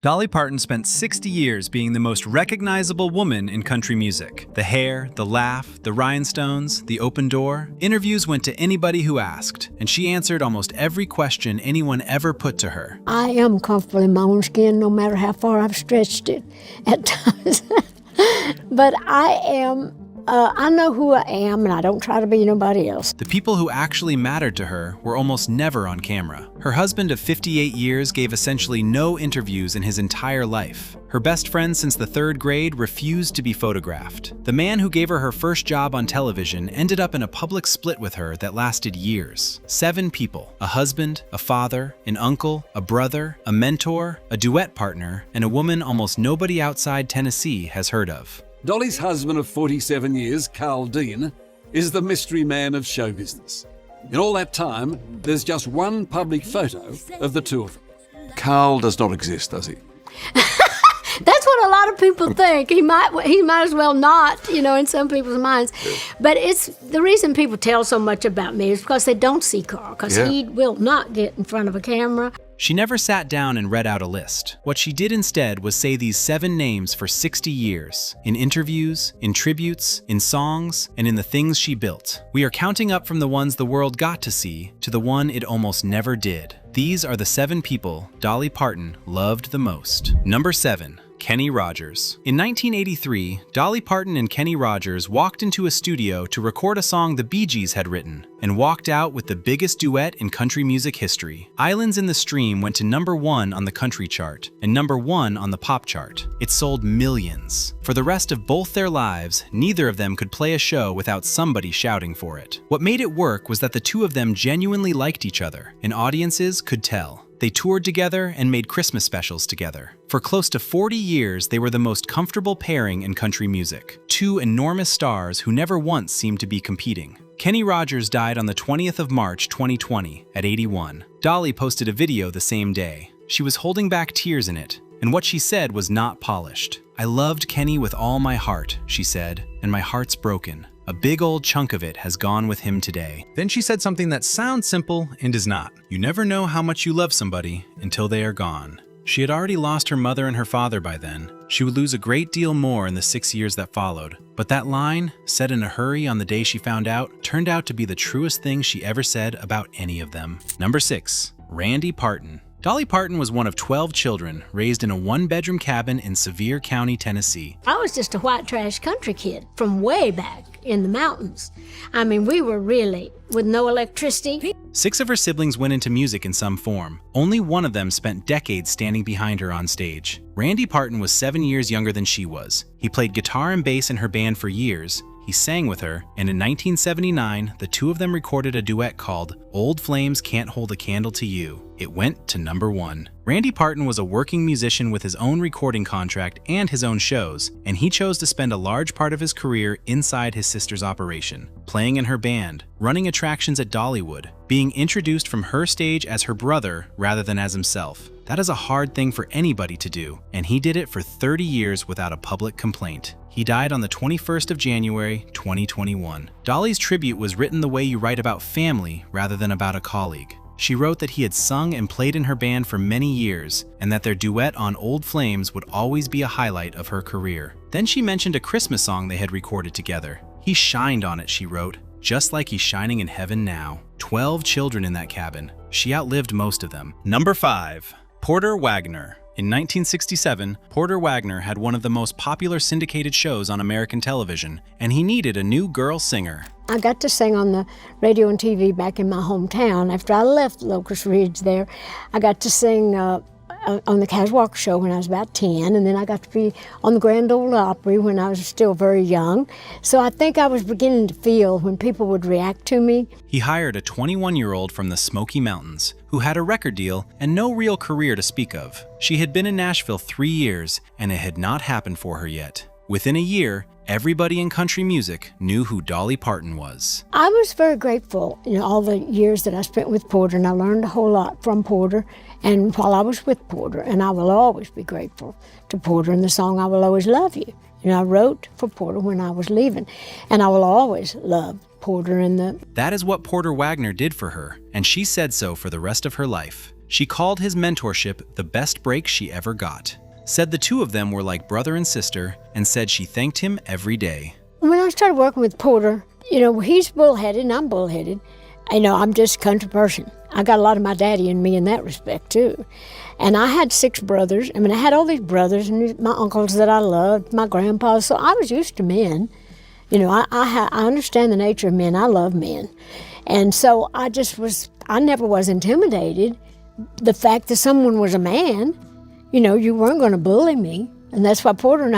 Dolly Parton spent 60 years being the most recognizable woman in country music. The hair, the laugh, the rhinestones, the open door. Interviews went to anybody who asked, and she answered almost every question anyone ever put to her. I am comfortable in my own skin no matter how far I've stretched it at times. But I know who I am, and I don't try to be nobody else. The people who actually mattered to her were almost never on camera. Her husband of 58 years gave essentially no interviews in his entire life. Her best friend since the 3rd grade refused to be photographed. The man who gave her first job on television ended up in a public split with her that lasted years. 7 people: a husband, a father, an uncle, a brother, a mentor, a duet partner, and a woman almost nobody outside Tennessee has heard of. Dolly's husband of 47 years, Carl Dean, is the mystery man of show business. In all that time, there's just one public photo of the two of them. Carl does not exist, does he? That's what a lot of people think. He might as well not, in some people's minds. But it's the reason people tell so much about me is because they don't see Carl, because he will not get in front of a camera. She never sat down and read out a list. What she did instead was say these 7 names for 60 years, in interviews, in tributes, in songs, and in the things she built. We are counting up from the ones the world got to see to the one it almost never did. These are the 7 people Dolly Parton loved the most. Number 7. Kenny Rogers. In 1983, Dolly Parton and Kenny Rogers walked into a studio to record a song the Bee Gees had written, and walked out with the biggest duet in country music history. Islands in the Stream went to number 1 on the country chart, and number 1 on the pop chart. It sold millions. For the rest of both their lives, neither of them could play a show without somebody shouting for it. What made it work was that the two of them genuinely liked each other, and audiences could tell. They toured together and made Christmas specials together. For close to 40 years, they were the most comfortable pairing in country music. 2 enormous stars who never once seemed to be competing. Kenny Rogers died on the 20th of March 2020 at 81. Dolly posted a video the same day. She was holding back tears in it, and what she said was not polished. "I loved Kenny with all my heart," she said, "and my heart's broken. A big old chunk of it has gone with him today." Then she said something that sounds simple and is not. You never know how much you love somebody until they are gone. She had already lost her mother and her father by then. She would lose a great deal more in the 6 years that followed. But that line, said in a hurry on the day she found out, turned out to be the truest thing she ever said about any of them. Number 6. Randy Parton. Dolly Parton was one of 12 children raised in a 1-bedroom cabin in Sevier County, Tennessee. I was just a white trash country kid from way back in the mountains. I mean, we were really with no electricity. 6 of her siblings went into music in some form. Only one of them spent decades standing behind her on stage. Randy Parton was 7 years younger than she was. He played guitar and bass in her band for years. He sang with her, and in 1979, the two of them recorded a duet called "Old Flames Can't Hold a Candle to You." It went to number 1. Randy Parton was a working musician with his own recording contract and his own shows, and he chose to spend a large part of his career inside his sister's operation, playing in her band, running attractions at Dollywood, being introduced from her stage as her brother rather than as himself. That is a hard thing for anybody to do, and he did it for 30 years without a public complaint. He died on the 21st of January, 2021. Dolly's tribute was written the way you write about family rather than about a colleague. She wrote that he had sung and played in her band for many years, and that their duet on Old Flames would always be a highlight of her career. Then she mentioned a Christmas song they had recorded together. "He shined on it," she wrote, "just like he's shining in heaven now." 12 children in that cabin. She outlived most of them. Number 5. Porter Wagoner. In 1967, Porter Wagoner had one of the most popular syndicated shows on American television, and he needed a new girl singer. I got to sing on the radio and TV back in my hometown. After I left Locust Ridge there, I got to sing on the Cas Walker Show when I was about 10, and then I got to be on the Grand Ole Opry when I was still very young. So I think I was beginning to feel when people would react to me. He hired a 21-year-old from the Smoky Mountains who had a record deal and no real career to speak of. She had been in Nashville 3 years, and it had not happened for her yet. Within a year, everybody in country music knew who Dolly Parton was. I was very grateful, all the years that I spent with Porter, and I learned a whole lot from Porter and while I was with Porter, and I will always be grateful to Porter and the song "I Will Always Love You." I wrote for Porter when I was leaving, and I will always love Porter and the... That is what Porter Wagoner did for her, and she said so for the rest of her life. She called his mentorship the best break she ever got. Said the two of them were like brother and sister, and said she thanked him every day. When I started working with Porter, he's bullheaded and I'm bullheaded. I'm just a country person. I got a lot of my daddy in me in that respect, too. And I had 6 brothers. I had all these brothers and my uncles that I loved, my grandpas, so I was used to men. I understand the nature of men. I love men. And so I never was intimidated. The fact that someone was a man, you weren't going to bully me. And that's why Porter and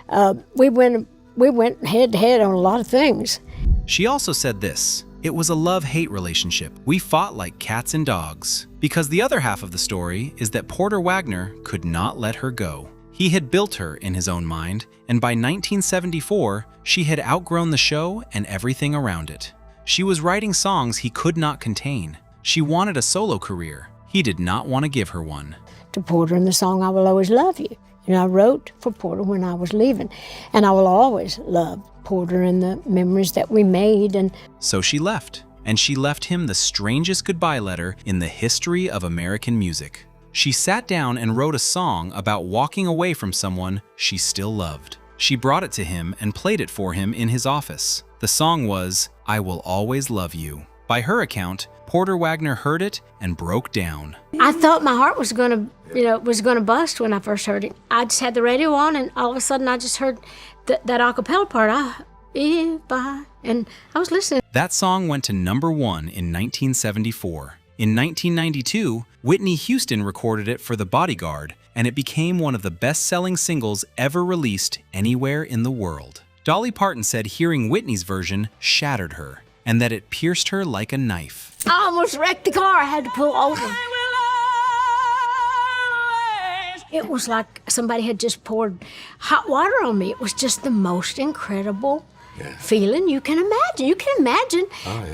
I, we went head to head on a lot of things. She also said this: it was a love-hate relationship. We fought like cats and dogs. Because the other half of the story is that Porter Wagoner could not let her go. He had built her in his own mind, and by 1974, she had outgrown the show and everything around it. She was writing songs he could not contain. She wanted a solo career. He did not want to give her one. To Porter in the song, I Will Always Love You. I wrote for Porter when I was leaving, and I will always love Porter and the memories that we made. And so she left, and she left him the strangest goodbye letter in the history of American music. She sat down and wrote a song about walking away from someone she still loved. She brought it to him and played it for him in his office. The song was I Will Always Love You. By her account, Porter Wagoner heard it and broke down. I thought my heart was gonna bust when I first heard it. I just had the radio on, and all of a sudden I just heard that a cappella part. And I was listening. That song went to number 1 in 1974. In 1992, Whitney Houston recorded it for The Bodyguard, and it became one of the best-selling singles ever released anywhere in the world. Dolly Parton said hearing Whitney's version shattered her, and that it pierced her like a knife. I almost wrecked the car. I had to pull over. It was like somebody had just poured hot water on me. It was just the most incredible feeling you can imagine. You can imagine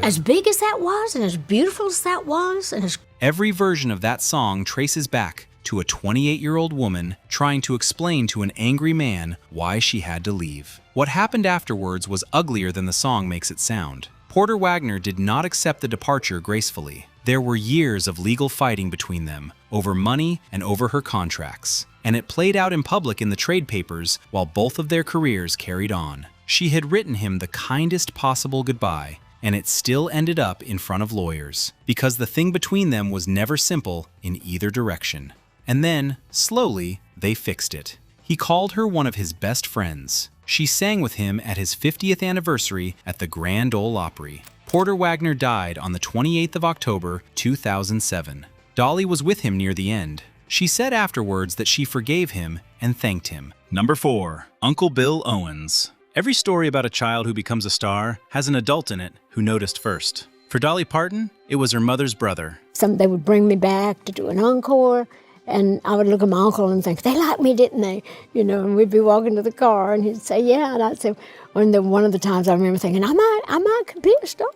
as big as that was and as beautiful as that was. Every version of that song traces back to a 28-year-old woman trying to explain to an angry man why she had to leave. What happened afterwards was uglier than the song makes it sound. Porter Wagoner did not accept the departure gracefully. There were years of legal fighting between them over money and over her contracts, and it played out in public in the trade papers while both of their careers carried on. She had written him the kindest possible goodbye, and it still ended up in front of lawyers, because the thing between them was never simple in either direction. And then, slowly, they fixed it. He called her one of his best friends. She sang with him at his 50th anniversary at the Grand Ole Opry. Porter Wagoner died on the 28th of October, 2007. Dolly was with him near the end. She said afterwards that she forgave him and thanked him. Number 4. Uncle Bill Owens. Every story about a child who becomes a star has an adult in it who noticed first. For Dolly Parton, it was her mother's brother. They would bring me back to do an encore, and I would look at my uncle and think, they liked me, didn't they? And we'd be walking to the car, and he'd say, yeah. And I'd say, one of the times I remember thinking, I might could be a star.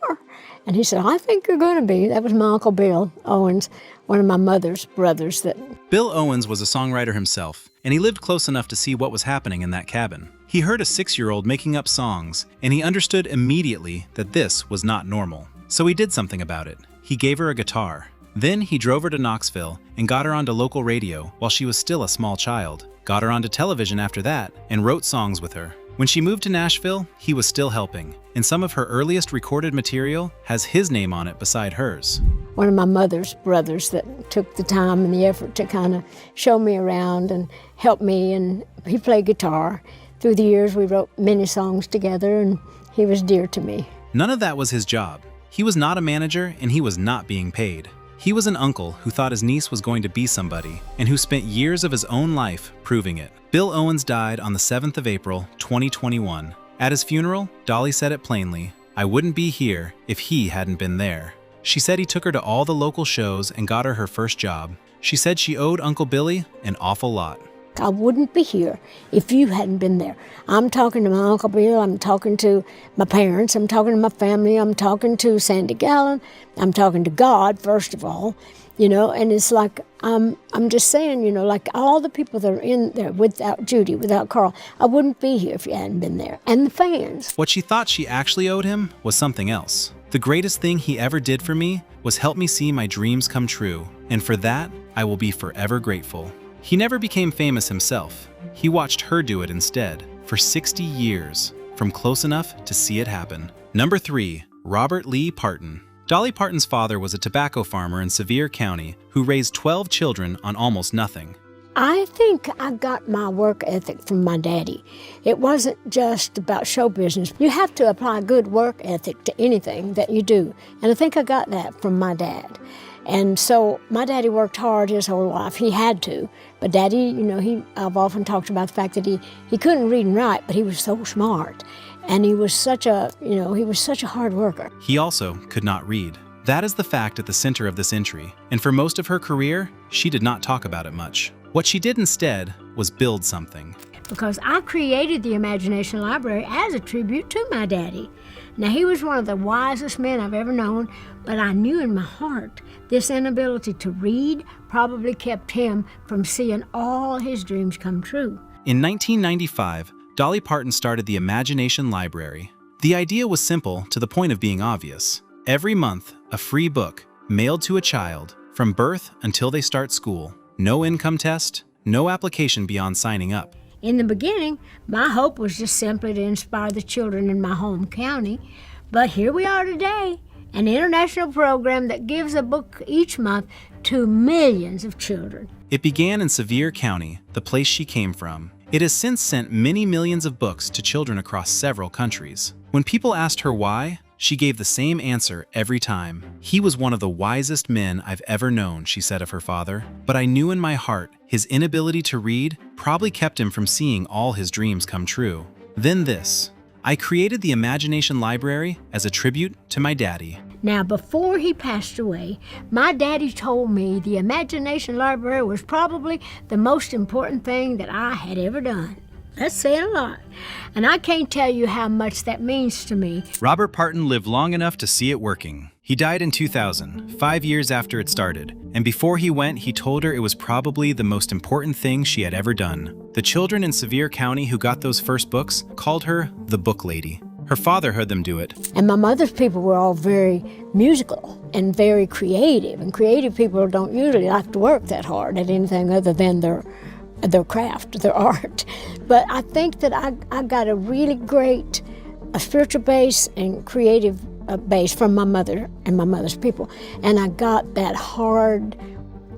And he said, I think you're going to be. That was my Uncle Bill Owens, one of my mother's brothers. Bill Owens was a songwriter himself, and he lived close enough to see what was happening in that cabin. He heard a 6-year-old making up songs, and he understood immediately that this was not normal. So he did something about it. He gave her a guitar. Then he drove her to Knoxville and got her onto local radio while she was still a small child, got her onto television after that, and wrote songs with her. When she moved to Nashville, he was still helping, and some of her earliest recorded material has his name on it beside hers. One of my mother's brothers that took the time and the effort to kind of show me around and help me, and he played guitar. Through the years, we wrote many songs together, and he was dear to me. None of that was his job. He was not a manager, and he was not being paid. He was an uncle who thought his niece was going to be somebody, and who spent years of his own life proving it. Bill Owens died on the 7th of April, 2021. At his funeral, Dolly said it plainly, I wouldn't be here if he hadn't been there. She said he took her to all the local shows and got her her first job. She said she owed Uncle Billy an awful lot. I wouldn't be here if you hadn't been there. I'm talking to my Uncle Bill, I'm talking to my parents, I'm talking to my family, I'm talking to Sandy Gallen, I'm talking to God, first of all, and it's like, I'm just saying, like all the people that are in there without Judy, without Carl, I wouldn't be here if you hadn't been there. And the fans. What she thought she actually owed him was something else. The greatest thing he ever did for me was help me see my dreams come true. and for that, I will be forever grateful. He never became famous himself. He watched her do it instead, for 60 years, from close enough to see it happen. Number 3. Robert Lee Parton. Dolly Parton's father was a tobacco farmer in Sevier County who raised 12 children on almost nothing. I think I got my work ethic from my daddy. It wasn't just about show business. You have to apply good work ethic to anything that you do. And I think I got that from my dad. And so my daddy worked hard his whole life. He had to. But Daddy, I've often talked about the fact that he couldn't read and write, but he was so smart. And he was such a hard worker. He also could not read. That is the fact at the center of this entry. And for most of her career, she did not talk about it much. What she did instead was build something. Because I created the Imagination Library as a tribute to my daddy. Now, he was one of the wisest men I've ever known, but I knew in my heart this inability to read probably kept him from seeing all his dreams come true. In 1995, Dolly Parton started the Imagination Library. The idea was simple to the point of being obvious. Every month, a free book, mailed to a child, from birth until they start school. No income test, no application beyond signing up. In the beginning, my hope was just simply to inspire the children in my home county. But here we are today, an international program that gives a book each month to millions of children. It began in Sevier County, the place she came from. It has since sent many millions of books to children across several countries. When people asked her why, she gave the same answer every time. He was one of the wisest men I've ever known, she said of her father. But I knew in my heart his inability to read probably kept him from seeing all his dreams come true. Then this. I created the Imagination Library as a tribute to my daddy. Now, before he passed away, my daddy told me the Imagination Library was probably the most important thing that I had ever done. That's saying a lot. And I can't tell you how much that means to me. Robert Parton lived long enough to see it working. He died in 2000, 5 years after it started. And before he went, he told her it was probably the most important thing she had ever done. The children in Sevier County who got those first books called her the Book Lady. Her father heard them do it. And my mother's people were all very musical and very creative. And creative people don't usually like to work that hard at anything other than their craft, their art. But I think that I got a really great spiritual base and creative base from my mother and my mother's people. And I got that hard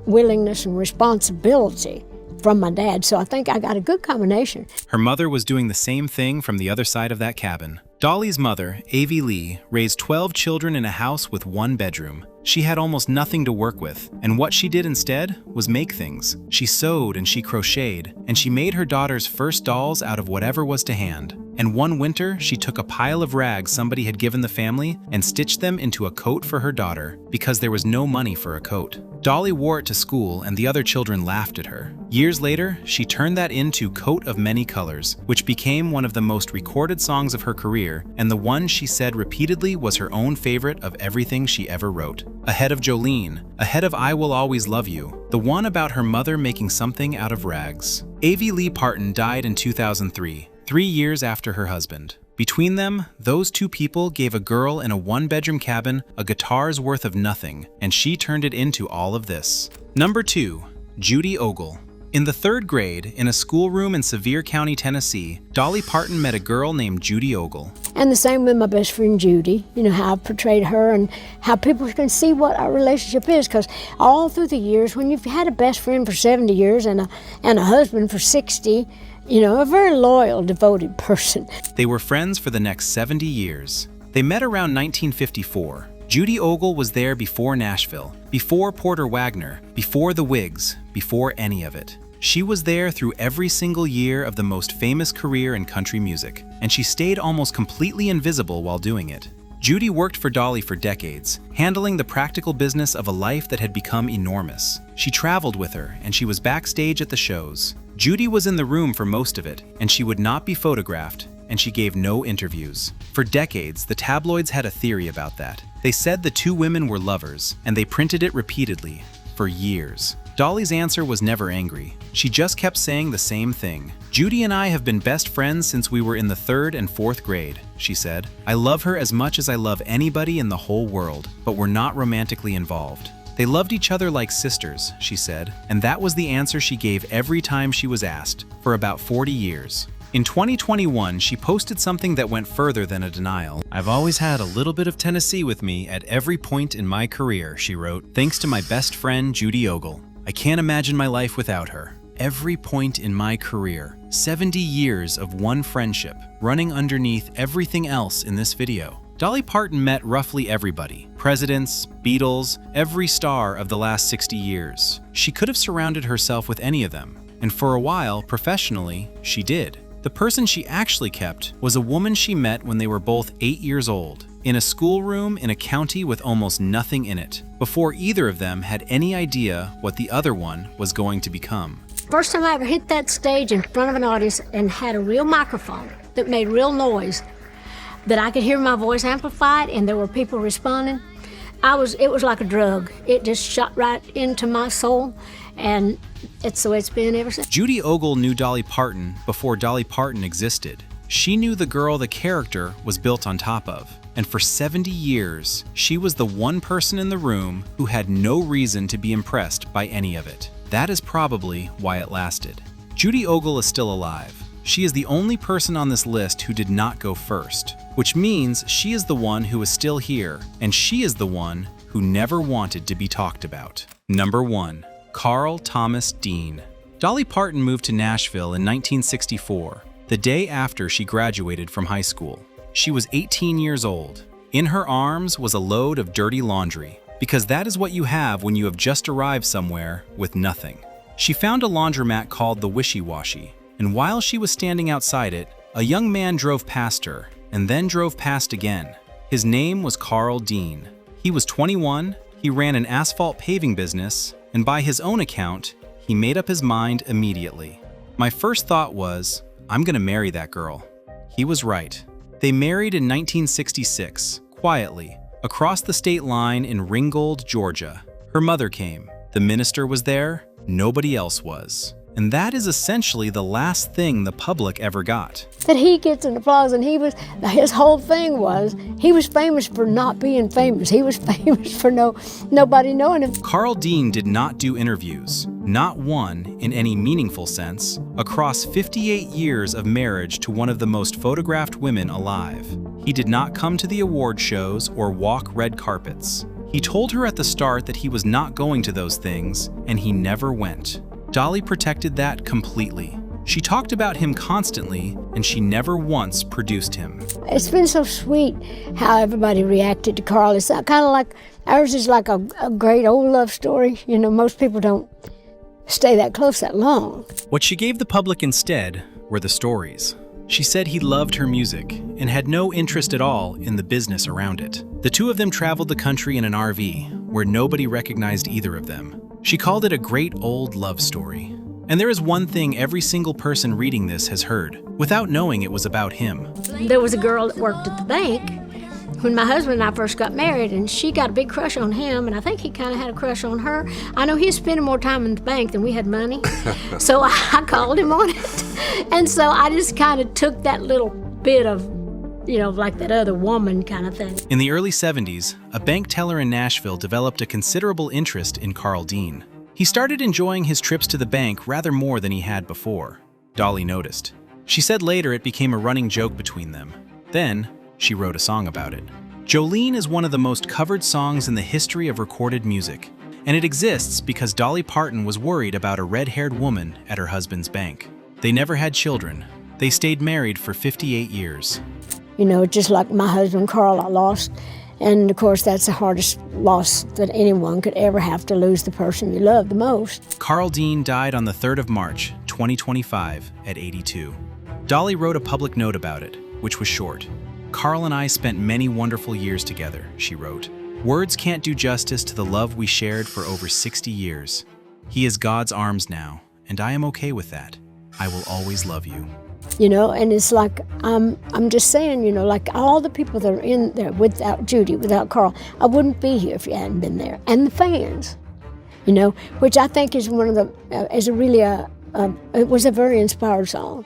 willingness and responsibility from my dad. So I think I got a good combination. Her mother was doing the same thing from the other side of that cabin. Dolly's mother, Avie Lee, raised 12 children in a house with 1 bedroom. She had almost nothing to work with, and what she did instead was make things. She sewed and she crocheted, and she made her daughter's first dolls out of whatever was to hand. And one winter, she took a pile of rags somebody had given the family and stitched them into a coat for her daughter, because there was no money for a coat. Dolly wore it to school, and the other children laughed at her. Years later, she turned that into Coat of Many Colors, which became one of the most recorded songs of her career, and the one she said repeatedly was her own favorite of everything she ever wrote. Ahead of Jolene, ahead of I Will Always Love You, the one about her mother making something out of rags. Avie Lee Parton died in 2003, 3 years after her husband. Between them, those two people gave a girl in a 1-bedroom cabin a guitar's worth of nothing, and she turned it into all of this. Number 2. Judy Ogle. In the 3rd grade, in a schoolroom in Sevier County, Tennessee, Dolly Parton met a girl named Judy Ogle. And the same with my best friend Judy, how I portrayed her and how people can see what our relationship is. Because all through the years, when you've had a best friend for 70 years and a husband for 60, a very loyal, devoted person. They were friends for the next 70 years. They met around 1954. Judy Ogle was there before Nashville, before Porter Wagoner, before the Whigs, before any of it. She was there through every single year of the most famous career in country music, and she stayed almost completely invisible while doing it. Judy worked for Dolly for decades, handling the practical business of a life that had become enormous. She traveled with her, and she was backstage at the shows. Judy was in the room for most of it, and she would not be photographed, and she gave no interviews. For decades, the tabloids had a theory about that. They said the two women were lovers, and they printed it repeatedly, for years. Dolly's answer was never angry. She just kept saying the same thing. Judy and I have been best friends since we were in the 3rd and 4th grade, she said. I love her as much as I love anybody in the whole world, but we're not romantically involved. They loved each other like sisters, she said, and that was the answer she gave every time she was asked, for about 40 years. In 2021, she posted something that went further than a denial. "I've always had a little bit of Tennessee with me at every point in my career," she wrote, "thanks to my best friend, Judy Ogle. I can't imagine my life without her. Every point in my career. 70 years of one friendship, running underneath everything else in this video." Dolly Parton met roughly everybody. Presidents, Beatles, every star of the last 60 years. She could have surrounded herself with any of them. And for a while, professionally, she did. The person she actually kept was a woman she met when they were both 8 years old, in a schoolroom in a county with almost nothing in it, before either of them had any idea what the other one was going to become. First time I ever hit that stage in front of an audience and had a real microphone that made real noise, that I could hear my voice amplified and there were people responding, it was like a drug. It just shot right into my soul, and it's the way it's been ever since. Judy Ogle knew Dolly Parton before Dolly Parton existed. She knew the girl the character was built on top of. And for 70 years, she was the one person in the room who had no reason to be impressed by any of it. That is probably why it lasted. Judy Ogle is still alive. She is the only person on this list who did not go first, which means she is the one who is still here, and she is the one who never wanted to be talked about. Number 1. Carl Thomas Dean. Dolly Parton moved to Nashville in 1964, the day after she graduated from high school. She was 18 years old. In her arms was a load of dirty laundry, because that is what you have when you have just arrived somewhere with nothing. She found a laundromat called the Wishy-Washy, and while she was standing outside it, a young man drove past her, and then drove past again. His name was Carl Dean. He was 21, he ran an asphalt paving business, and by his own account, he made up his mind immediately. My first thought was, I'm gonna marry that girl. He was right. They married in 1966, quietly, across the state line in Ringgold, Georgia. Her mother came. The minister was there, nobody else was. And that is essentially the last thing the public ever got. That he gets an applause, and his whole thing was, he was famous for not being famous. He was famous for nobody knowing him. Carl Dean did not do interviews, not one in any meaningful sense, across 58 years of marriage to one of the most photographed women alive. He did not come to the award shows or walk red carpets. He told her at the start that he was not going to those things, and he never went. Dolly protected that completely. She talked about him constantly, and she never once produced him. It's been so sweet how everybody reacted to Carl. It's kind of like, ours is like a great old love story. You know, most people don't stay that close that long. What she gave the public instead were the stories. She said he loved her music and had no interest at all in the business around it. The two of them traveled the country in an RV, where nobody recognized either of them. She called it a great old love story. And there is one thing every single person reading this has heard, without knowing it was about him. There was a girl that worked at the bank when my husband and I first got married, and she got a big crush on him, and I think he kind of had a crush on her. I know he was spending more time in the bank than we had money, so I called him on it. And so I just kind of took that little bit of, you know, like that other woman kind of thing. In the early 70s, a bank teller in Nashville developed a considerable interest in Carl Dean. He started enjoying his trips to the bank rather more than he had before. Dolly noticed. She said later it became a running joke between them. Then, she wrote a song about it. Jolene is one of the most covered songs in the history of recorded music, and it exists because Dolly Parton was worried about a red-haired woman at her husband's bank. They never had children. They stayed married for 58 years. You know, just like my husband, Carl, I lost. And of course, that's the hardest loss that anyone could ever have, to lose the person you love the most. Carl Dean died on the 3rd of March, 2025, at 82. Dolly wrote a public note about it, which was short. Carl and I spent many wonderful years together, she wrote. Words can't do justice to the love we shared for over 60 years. He is God's arms now, and I am okay with that. I will always love you. You know, and it's like, I'm just saying, you know, like all the people that are in there without Judy, without Carl, I wouldn't be here if you hadn't been there. And the fans, you know, which I think is one of the, it was a very inspired song.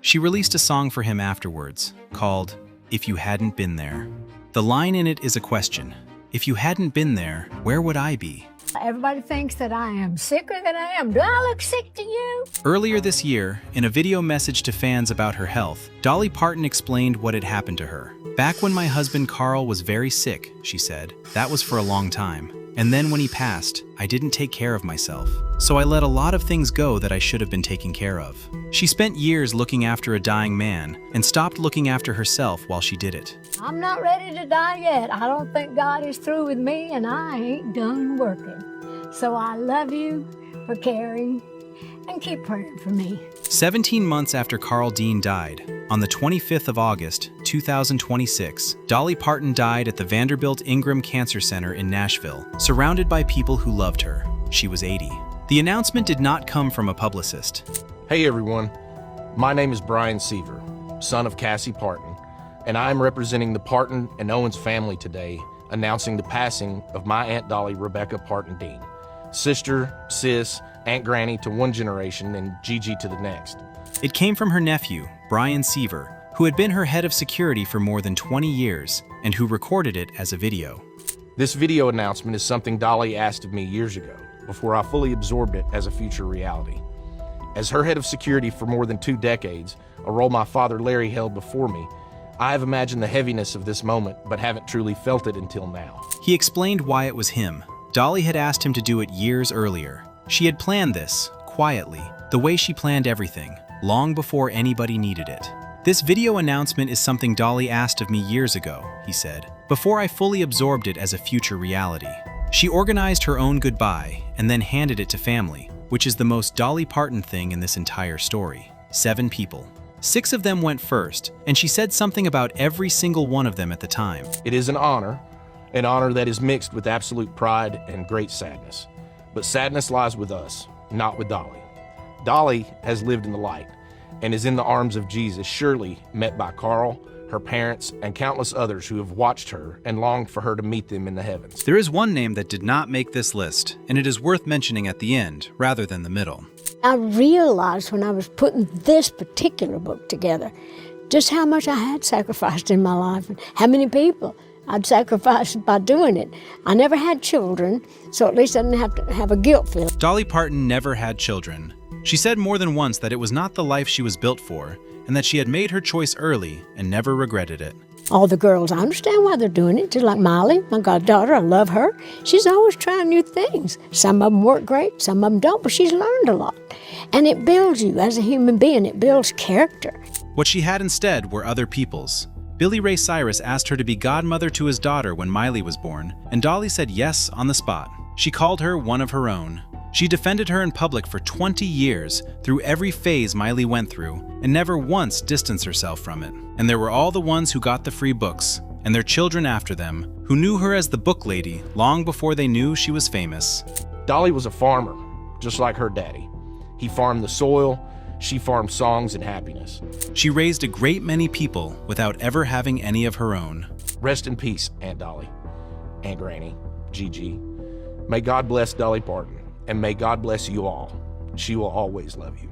She released a song for him afterwards, called If You Hadn't Been There. The line in it is a question. If you hadn't been there, where would I be? Everybody thinks that I am sicker than I am. Do I look sick to you? Earlier this year, in a video message to fans about her health, Dolly Parton explained what had happened to her. "Back when my husband Carl was very sick," she said, "that was for a long time. And then when he passed, I didn't take care of myself. So I let a lot of things go that I should have been taking care of." She spent years looking after a dying man and stopped looking after herself while she did it. I'm not ready to die yet. I don't think God is through with me, and I ain't done working. So I love you for caring, and keep praying for me. 17 months after Carl Dean died, on the 25th of August, 2026, Dolly Parton died at the Vanderbilt Ingram Cancer Center in Nashville, surrounded by people who loved her. She was 80. The announcement did not come from a publicist. Hey everyone, my name is Brian Seaver, son of Cassie Parton, and I am representing the Parton and Owens family today, announcing the passing of my Aunt Dolly Rebecca Parton Dean, sister, sis, Aunt Granny to one generation and Gigi to the next. It came from her nephew, Brian Seaver, who had been her head of security for more than 20 years and who recorded it as a video. This video announcement is something Dolly asked of me years ago, before I fully absorbed it as a future reality. As her head of security for more than 2 decades, a role my father Larry held before me, I have imagined the heaviness of this moment but haven't truly felt it until now. He explained why it was him. Dolly had asked him to do it years earlier. She had planned this, quietly, the way she planned everything, long before anybody needed it. "This video announcement is something Dolly asked of me years ago," he said, "before I fully absorbed it as a future reality." She organized her own goodbye and then handed it to family, which is the most Dolly Parton thing in this entire story. 7 people. 6 of them went first, and she said something about every single one of them at the time. It is an honor that is mixed with absolute pride and great sadness. But sadness lies with us, not with Dolly. Dolly has lived in the light and is in the arms of Jesus, surely met by Carl, her parents, and countless others who have watched her and longed for her to meet them in the heavens. There is one name that did not make this list, and it is worth mentioning at the end rather than the middle. I realized when I was putting this particular book together just how much I had sacrificed in my life and how many people I'd sacrificed by doing it. I never had children, so at least I didn't have to have a guilt feeling. Dolly Parton never had children. She said more than once that it was not the life she was built for, and that she had made her choice early and never regretted it. All the girls, I understand why they're doing it, just like Miley, my goddaughter, I love her. She's always trying new things. Some of them work great, some of them don't, but she's learned a lot. And it builds you as a human being, it builds character. What she had instead were other people's. Billy Ray Cyrus asked her to be godmother to his daughter when Miley was born, and Dolly said yes on the spot. She called her one of her own. She defended her in public for 20 years, through every phase Miley went through, and never once distanced herself from it. And there were all the ones who got the free books, and their children after them, who knew her as the book lady long before they knew she was famous. Dolly was a farmer, just like her daddy. He farmed the soil, she farmed songs and happiness. She raised a great many people without ever having any of her own. Rest in peace, Aunt Dolly, Aunt Granny, Gigi. May God bless Dolly Parton, and may God bless you all. She will always love you.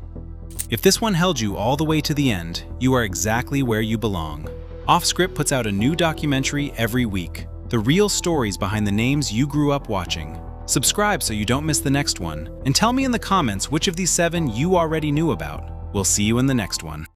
If this one held you all the way to the end, you are exactly where you belong. Offscript puts out a new documentary every week. The real stories behind the names you grew up watching. Subscribe so you don't miss the next one, and tell me in the comments which of these 7 you already knew about. We'll see you in the next one.